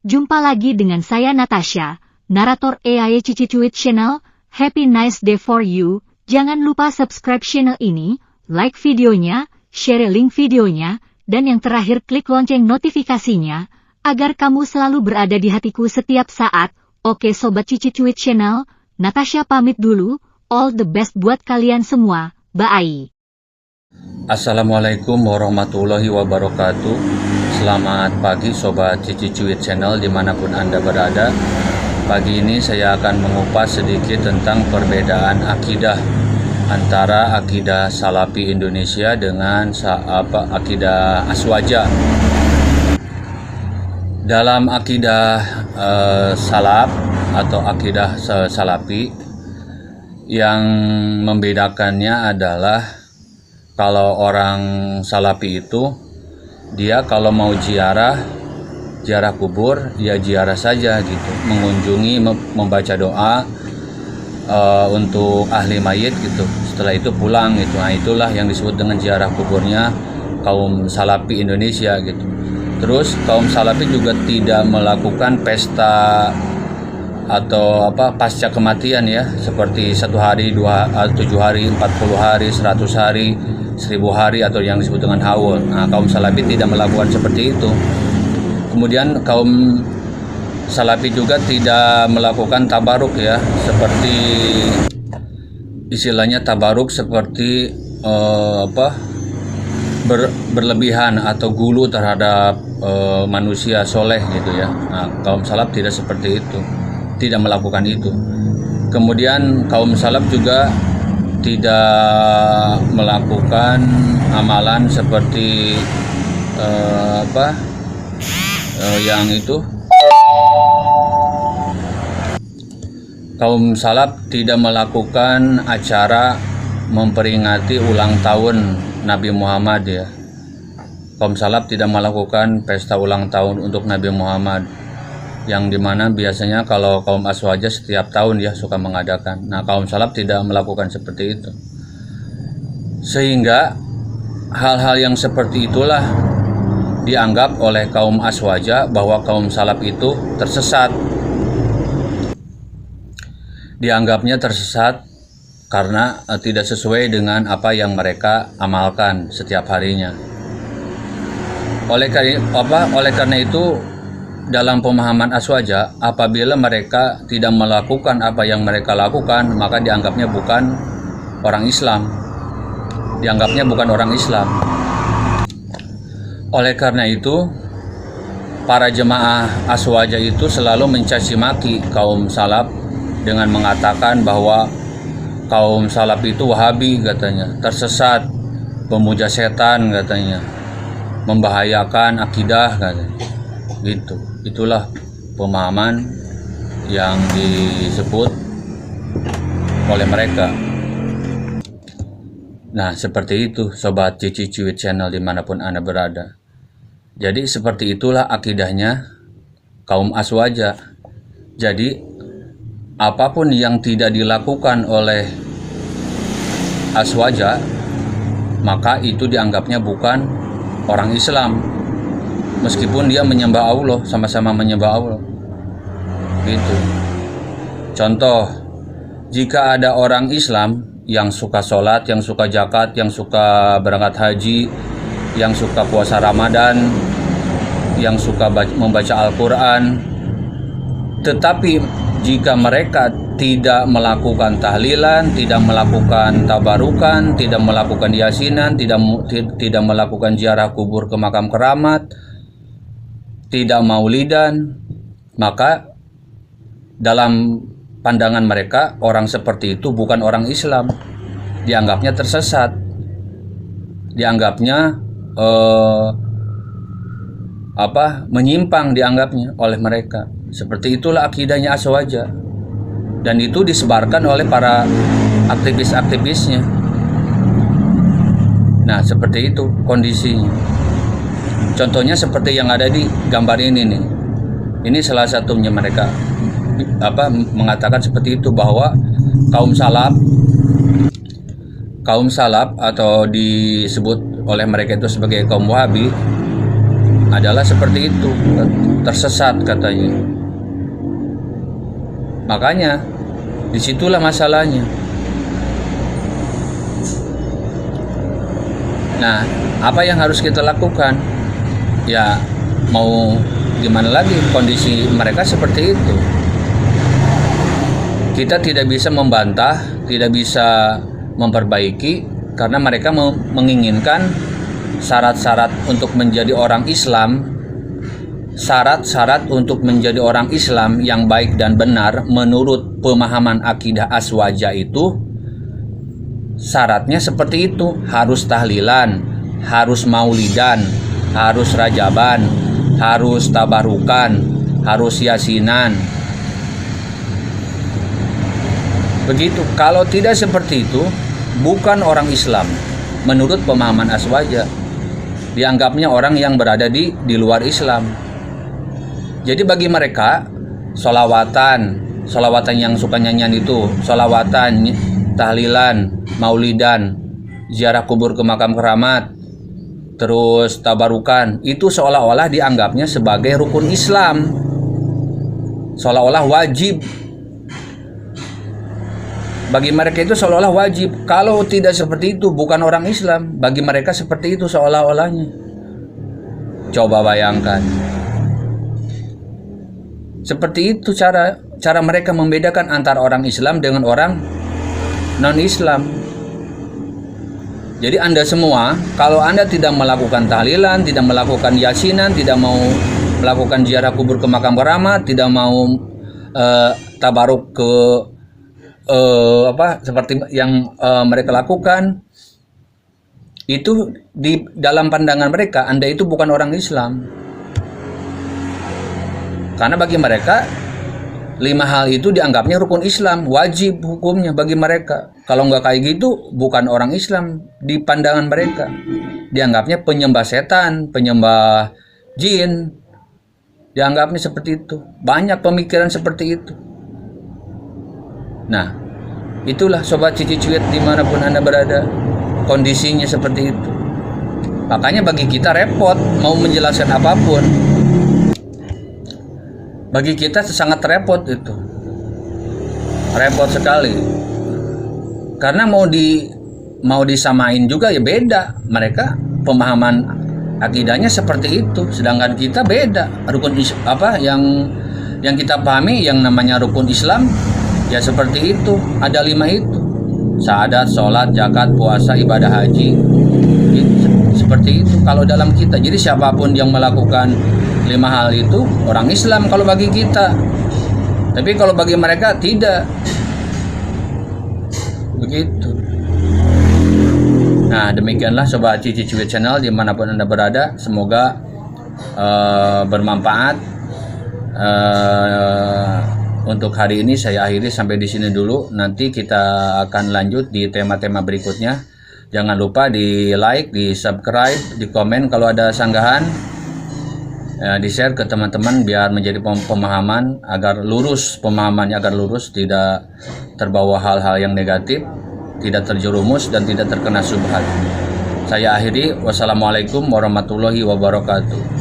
Jumpa lagi dengan saya Natasha, narator AI Cici Cuit Channel. Happy nice day for you. Jangan lupa subscribe channel ini, like videonya, share link videonya, dan yang terakhir klik lonceng notifikasinya, agar kamu selalu berada di hatiku setiap saat. Oke Sobat Cici Cuit Channel, Natasha pamit dulu. All the best buat kalian semua. Bye. Assalamualaikum warahmatullahi wabarakatuh. Selamat pagi Sobat Cici Cuit Channel dimanapun Anda berada. Pagi ini saya akan mengupas sedikit tentang perbedaan akidah antara akidah Salafi Indonesia dengan akidah Aswaja. Dalam akidah Salaf atau akidah Salafi, yang membedakannya adalah kalau orang Salafi itu dia kalau mau ziarah kubur ya ziarah saja gitu, mengunjungi, membaca doa untuk ahli mayit gitu, setelah itu pulang gitu. Nah itulah yang disebut dengan ziarah kuburnya kaum Salafi Indonesia gitu. Terus kaum Salafi juga tidak melakukan pesta atau pasca kematian ya, seperti 1 hari, 7 hari, 40 hari, 100 hari, 1000 hari atau yang disebut dengan haul. Nah, kaum Salafi tidak melakukan seperti itu. Kemudian kaum Salafi juga tidak melakukan tabaruk ya, seperti istilahnya tabaruk seperti berlebihan atau gulu terhadap manusia soleh gitu ya. Nah, kaum Salaf tidak seperti itu, tidak melakukan itu. Kemudian kaum Salaf juga tidak melakukan amalan seperti yang itu. Kaum Salaf tidak melakukan acara memperingati ulang tahun Nabi Muhammad ya. Kaum Salaf tidak melakukan pesta ulang tahun untuk Nabi Muhammad, yang dimana biasanya kalau kaum Aswaja setiap tahun ya suka mengadakan. Nah, kaum Salaf tidak melakukan seperti itu, sehingga hal-hal yang seperti itulah dianggap oleh kaum Aswaja bahwa kaum Salaf itu tersesat. Dianggapnya tersesat karena tidak sesuai dengan apa yang mereka amalkan setiap harinya. Oleh karena itu, dalam pemahaman Aswaja, apabila mereka tidak melakukan apa yang mereka lakukan, maka dianggapnya bukan orang Islam. Dianggapnya bukan orang Islam. Oleh karena itu, para jemaah Aswaja itu selalu mencaci maki kaum Salaf dengan mengatakan bahwa kaum Salaf itu Wahabi katanya, tersesat, pemuja setan katanya, membahayakan akidah katanya. Gitu. Itulah pemahaman yang disebut oleh mereka. Nah, seperti itu Sobat Cici Cuit Channel dimanapun Anda berada. Jadi seperti itulah akidahnya kaum Aswaja. Jadi apapun yang tidak dilakukan oleh Aswaja, maka itu dianggapnya bukan orang Islam, meskipun dia menyembah Allah, sama-sama menyembah Allah gitu. Contoh, jika ada orang Islam yang suka sholat, yang suka zakat, yang suka berangkat haji, yang suka puasa Ramadan, yang suka membaca Al-Quran, tetapi jika mereka tidak melakukan tahlilan, tidak melakukan tabarukan, tidak melakukan yasinan, tidak melakukan ziarah kubur ke makam keramat, tidak maulidan, maka dalam pandangan mereka orang seperti itu bukan orang Islam. Dianggapnya tersesat, dianggapnya menyimpang dianggapnya oleh mereka. Seperti itulah akidahnya Aswaja, dan itu disebarkan oleh para aktivis-aktivisnya. Nah, seperti itu kondisinya. Contohnya seperti yang ada di gambar ini nih. Ini salah satunya mereka mengatakan seperti itu, bahwa kaum salaf atau disebut oleh mereka itu sebagai kaum Wahabi adalah seperti itu, tersesat katanya. Makanya disitulah masalahnya. Nah, apa yang harus kita lakukan? Ya, mau gimana lagi, kondisi mereka seperti itu. Kita tidak bisa membantah, tidak bisa memperbaiki, karena mereka menginginkan syarat-syarat untuk menjadi orang Islam. Syarat-syarat untuk menjadi orang Islam yang baik dan benar menurut pemahaman akidah Aswaja itu, syaratnya seperti itu. Harus tahlilan, harus maulidan, harus rajaban, harus tabarukan, harus yasinan. Begitu. Kalau tidak seperti itu, bukan orang Islam menurut pemahaman Aswaja. Dianggapnya orang yang berada di luar Islam. Jadi bagi mereka, sholawatan yang suka nyanyian itu, sholawatan, tahlilan, maulidan, ziarah kubur ke makam keramat, terus tabarukan, itu seolah-olah dianggapnya sebagai rukun Islam, seolah-olah wajib. Bagi mereka itu seolah-olah wajib. Kalau tidak seperti itu, bukan orang Islam. Bagi mereka seperti itu seolah-olahnya. Coba bayangkan. Seperti itu cara mereka membedakan antara orang Islam dengan orang non-Islam. Jadi Anda semua, kalau Anda tidak melakukan tahlilan, tidak melakukan yasinan, tidak mau melakukan ziarah kubur ke makam keramat, tidak mau tabaruk ke seperti yang mereka lakukan, itu di dalam pandangan mereka Anda itu bukan orang Islam. Karena bagi mereka 5 hal itu dianggapnya rukun Islam, wajib hukumnya bagi mereka. Kalau nggak kayak gitu, bukan orang Islam di pandangan mereka. Dianggapnya penyembah setan, penyembah jin. Dianggapnya seperti itu. Banyak pemikiran seperti itu. Nah, itulah Sobat Cici Cuit dimanapun Anda berada, kondisinya seperti itu. Makanya bagi kita repot mau menjelaskan apapun. Bagi kita sangat repot itu. Repot sekali. Karena mau disamain juga ya beda. Mereka pemahaman akidahnya seperti itu, sedangkan kita beda. Rukun yang kita pahami yang namanya rukun Islam ya seperti itu, ada 5 itu. Syahadat, sholat, zakat, puasa, ibadah haji. Seperti itu kalau dalam kita. Jadi siapapun yang melakukan 5 hal itu orang Islam kalau bagi kita. Tapi kalau bagi mereka tidak. Begitu. Nah, demikianlah Sobat Cici Cuit Channel dimanapun Anda berada. Semoga bermanfaat. Untuk hari ini saya akhiri sampai di sini dulu. Nanti kita akan lanjut di tema-tema berikutnya. Jangan lupa di like, di subscribe, di komen kalau ada sanggahan, di share ke teman-teman biar menjadi pemahaman agar lurus, pemahamannya agar lurus, tidak terbawa hal-hal yang negatif, tidak terjerumus dan tidak terkena syubhat. Saya akhiri. Wassalamualaikum warahmatullahi wabarakatuh.